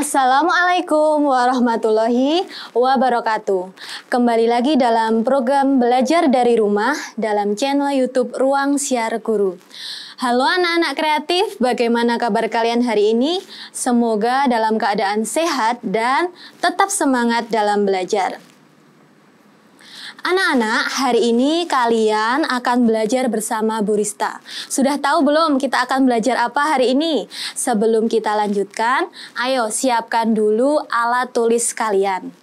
Assalamualaikum warahmatullahi wabarakatuh. Kembali lagi dalam program Belajar dari Rumah dalam channel YouTube Ruang Siar Guru. Halo anak-anak kreatif, bagaimana kabar kalian hari ini? Semoga dalam keadaan sehat dan tetap semangat dalam belajar. Anak-anak, hari ini kalian akan belajar bersama Bu Rista. Sudah tahu belum kita akan belajar apa hari ini? Sebelum kita lanjutkan, ayo siapkan dulu alat tulis kalian.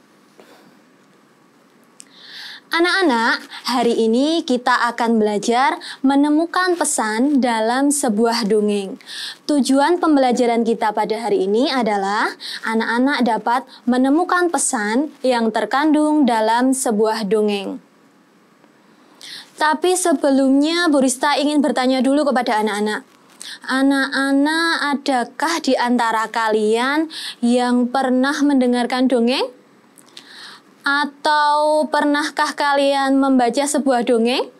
Anak-anak, hari ini kita akan belajar menemukan pesan dalam sebuah dongeng. Tujuan pembelajaran kita pada hari ini adalah anak-anak dapat menemukan pesan yang terkandung dalam sebuah dongeng. Tapi sebelumnya Bu Rista ingin bertanya dulu kepada anak-anak. Anak-anak, adakah di antara kalian yang pernah mendengarkan dongeng? Atau pernahkah kalian membaca sebuah dongeng?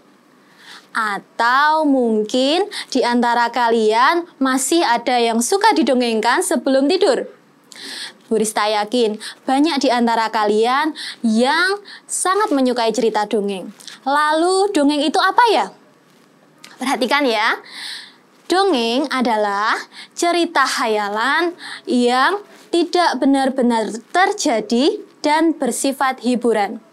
Atau mungkin di antara kalian masih ada yang suka didongengkan sebelum tidur? Bu Rista yakin banyak di antara kalian yang sangat menyukai cerita dongeng. Lalu dongeng itu apa ya? Perhatikan ya. Dongeng adalah cerita khayalan yang tidak benar-benar terjadi dan bersifat hiburan.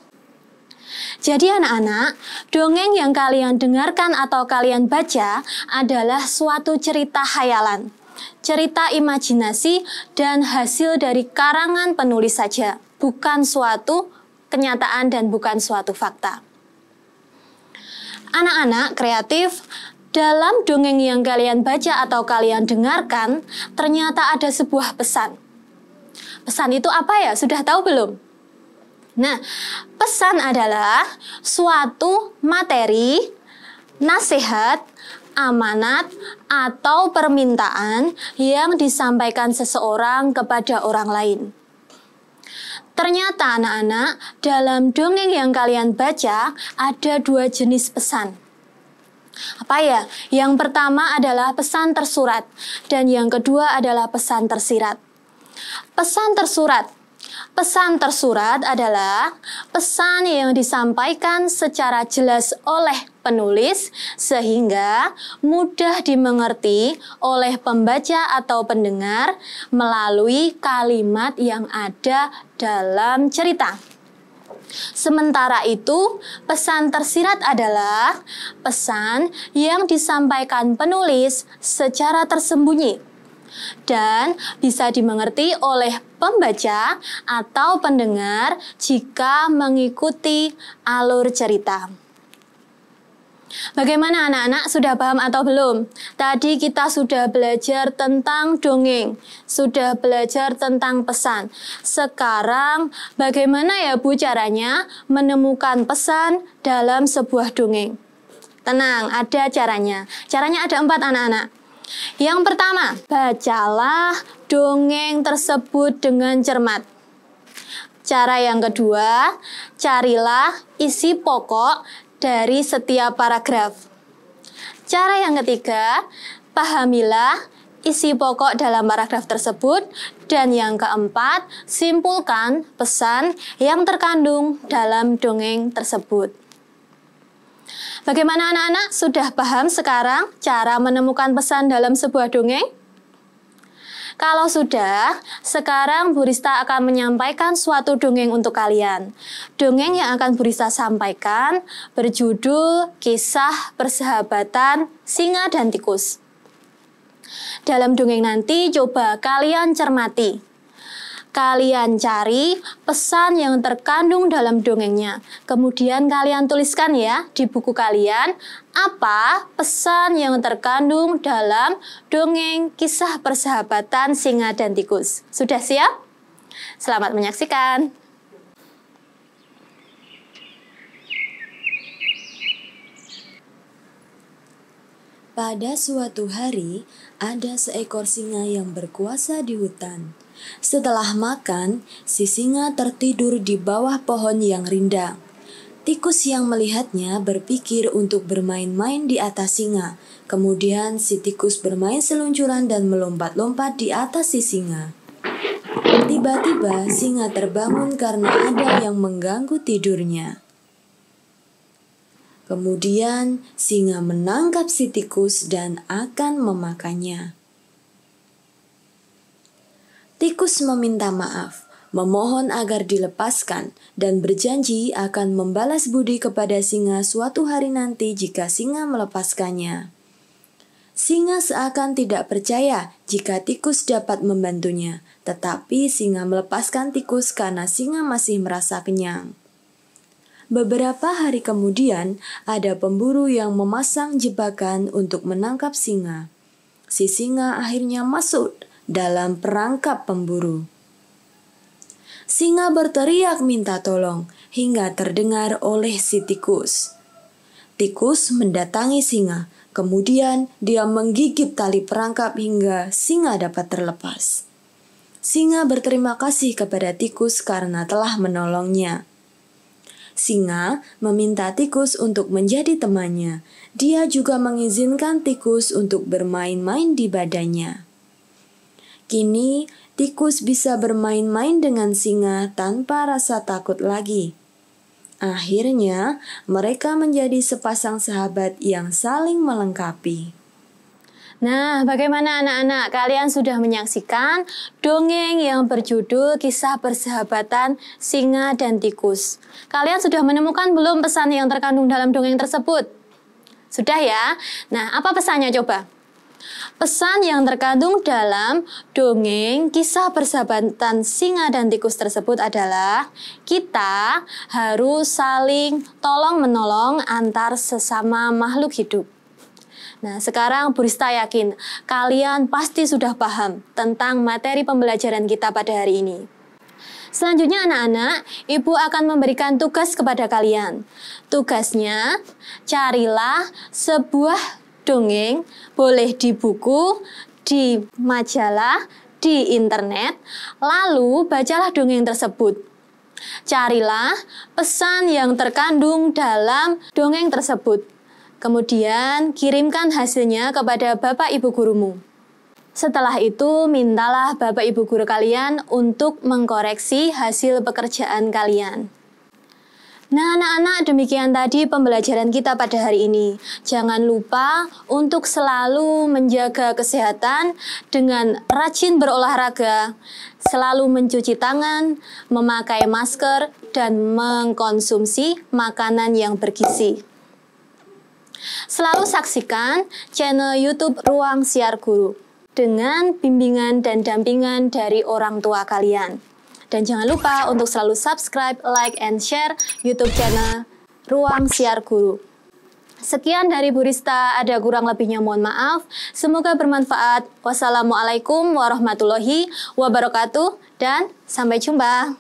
Jadi anak-anak, dongeng yang kalian dengarkan atau kalian baca adalah suatu cerita khayalan, cerita imajinasi dan hasil dari karangan penulis saja, bukan suatu kenyataan dan bukan suatu fakta. Anak-anak kreatif, dalam dongeng yang kalian baca atau kalian dengarkan, ternyata ada sebuah pesan. Pesan itu apa ya? Sudah tahu belum? Nah, pesan adalah suatu materi, nasihat, amanat, atau permintaan yang disampaikan seseorang kepada orang lain. Ternyata anak-anak, dalam dongeng yang kalian baca ada dua jenis pesan. Apa ya? Yang pertama adalah pesan tersurat dan yang kedua adalah pesan tersirat. Pesan tersurat. Pesan tersurat adalah pesan yang disampaikan secara jelas oleh penulis sehingga mudah dimengerti oleh pembaca atau pendengar melalui kalimat yang ada dalam cerita. Sementara itu, pesan tersirat adalah pesan yang disampaikan penulis secara tersembunyi dan bisa dimengerti oleh pembaca atau pendengar jika mengikuti alur cerita. Bagaimana anak-anak, sudah paham atau belum? Tadi kita sudah belajar tentang dongeng, sudah belajar tentang pesan. Sekarang bagaimana ya Bu caranya menemukan pesan dalam sebuah dongeng? Tenang, ada caranya. Caranya ada 4 anak-anak. Yang pertama, bacalah dongeng tersebut dengan cermat. Cara yang kedua, carilah isi pokok dari setiap paragraf. Cara yang ketiga, pahamilah isi pokok dalam paragraf tersebut. Dan yang keempat, simpulkan pesan yang terkandung dalam dongeng tersebut. Bagaimana anak-anak? Sudah paham sekarang cara menemukan pesan dalam sebuah dongeng? Kalau sudah, sekarang Bu Rista akan menyampaikan suatu dongeng untuk kalian. Dongeng yang akan Bu Rista sampaikan berjudul Kisah Persahabatan Singa dan Tikus. Dalam dongeng nanti coba kalian cermati. Kalian cari pesan yang terkandung dalam dongengnya. Kemudian kalian tuliskan ya di buku kalian apa pesan yang terkandung dalam dongeng Kisah Persahabatan Singa dan Tikus. Sudah siap? Selamat menyaksikan. Pada suatu hari, ada seekor singa yang berkuasa di hutan. Setelah makan, si singa tertidur di bawah pohon yang rindang. Tikus yang melihatnya berpikir untuk bermain-main di atas singa. Kemudian si tikus bermain seluncuran dan melompat-lompat di atas si singa. Tiba-tiba singa terbangun karena ada yang mengganggu tidurnya. Kemudian singa menangkap si tikus dan akan memakannya. Tikus meminta maaf, memohon agar dilepaskan, dan berjanji akan membalas budi kepada singa suatu hari nanti jika singa melepaskannya. Singa seakan tidak percaya jika tikus dapat membantunya, tetapi singa melepaskan tikus karena singa masih merasa kenyang. Beberapa hari kemudian, ada pemburu yang memasang jebakan untuk menangkap singa. Si singa akhirnya masuk dalam perangkap pemburu. Singa berteriak minta tolong hingga terdengar oleh si tikus. Tikus mendatangi singa, kemudian dia menggigit tali perangkap hingga singa dapat terlepas. Singa berterima kasih kepada tikus karena telah menolongnya. Singa meminta tikus untuk menjadi temannya. Dia juga mengizinkan tikus untuk bermain-main di badannya. Kini, tikus bisa bermain-main dengan singa tanpa rasa takut lagi. Akhirnya, mereka menjadi sepasang sahabat yang saling melengkapi. Nah, bagaimana anak-anak? Kalian sudah menyaksikan dongeng yang berjudul Kisah Persahabatan Singa dan Tikus. Kalian sudah menemukan belum pesan yang terkandung dalam dongeng tersebut? Sudah ya? Nah, apa pesannya coba? Pesan yang terkandung dalam dongeng Kisah Persahabatan Singa dan Tikus tersebut adalah kita harus saling tolong-menolong antar sesama makhluk hidup. Nah, sekarang Bu Rista yakin kalian pasti sudah paham tentang materi pembelajaran kita pada hari ini. Selanjutnya anak-anak, Ibu akan memberikan tugas kepada kalian. Tugasnya, carilah sebuah dongeng, boleh di buku, di majalah, di internet, lalu bacalah dongeng tersebut. Carilah pesan yang terkandung dalam dongeng tersebut. Kemudian kirimkan hasilnya kepada Bapak Ibu gurumu. Setelah itu, mintalah Bapak Ibu guru kalian untuk mengkoreksi hasil pekerjaan kalian. Nah anak-anak, demikian tadi pembelajaran kita pada hari ini. Jangan lupa untuk selalu menjaga kesehatan dengan rajin berolahraga, selalu mencuci tangan, memakai masker, dan mengkonsumsi makanan yang bergizi. Selalu saksikan channel YouTube Ruang Siar Guru dengan bimbingan dan dampingan dari orang tua kalian. Dan jangan lupa untuk selalu subscribe, like, and share YouTube channel Ruang Siar Guru. Sekian dari Bu Rista, ada kurang lebihnya mohon maaf. Semoga bermanfaat. Wassalamualaikum warahmatullahi wabarakatuh dan sampai jumpa.